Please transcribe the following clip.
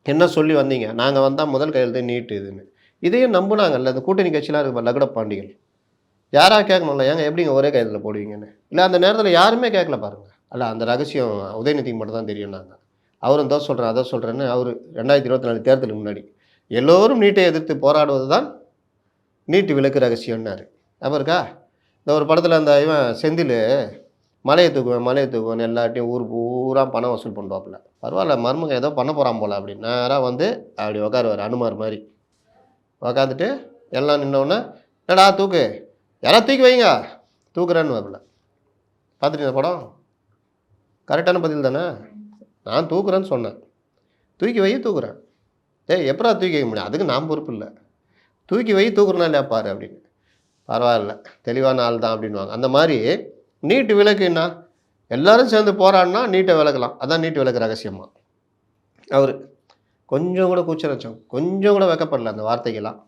என்ன சொல்லி வந்தீங்க? நாங்க வந்தா முதல் கையெழுத்தே நீட் இதுன்னு. இதையும் நம்புனாங்கல்ல. இந்த கூட்டணி கட்சிலாம் இருக்கு பாரு, லகுடப் பாண்டிகள். யாராவது கேட்கணும்ல, ஏங்க எப்படிங்க ஒரே கையெழுத்துல போடுவீங்கன்னு? இல்ல அந்த நேரத்துல யாருமே கேட்கல பாருங்க. அல்ல அந்த ரகசியம் உதயநிதிக்கு மட்டும் தான் தெரியும்னாங்க. அவரும் இத சொல்றேன், அத சொல்றேன்னு அவரு 2024 தேர்தலுக்கு முன்னாடி. எல்லோரும் நீட்டை எதிர்த்து போராடுவது தான் நீட் விலக்கு ரகசியம்னாரு. ஞாபகம் இருக்கா? இந்த ஒரு படத்துல அந்த இவன் செந்திலு மலைய தூக்குவேன், மலைய தூக்குவேன்னு எல்லார்ட்டயும் ஊர் பூரா பணம் வசூல் பண்ணுவாப்புல. பரவால்ல மருமகன் ஏதோ பண்ண போறான் போல அப்படின்னு. நேரா வந்து அப்படி உட்காருவாரு அனுமார் மாரி. உட்காந்துட்டு எல்லாம் நின்னோனே, "என்னடா தூக்கு. யாராவது தூக்கி வைங்க." தூக்குறேன்னுவாப்புல. பார்த்துட்டீங்களா படம்? கரெக்டான பதில் தானே? நான் தூக்குறேன்னு சொன்னேன். தூக்கி வை தூக்குறேன். "டேய் எப்புட்றா தூக்கி வைக்க முடியும்?" "அதுக்கு நான் பொறுப்பு இல்ல. தூக்கி வை தூக்குறேனா இல்லையா பாரு" அப்படின்னு. "பரவால்ல. தெளிவான ஆள் தான்" அப்படின்னுவாங்க. அந்த மாரி நீட் விலக்கு என்ன? எல்லாரும் சேர்ந்து போராடுனா நீட்ட விலக்கலாம். அதான் நீட் விலக்கு ரகசியமா. அவரு கொஞ்சம் கூட கூச்ச நாச்சம், கொஞ்சம் கூட வெட்கப்படல அந்த வார்த்தைக்கெல்லாம்.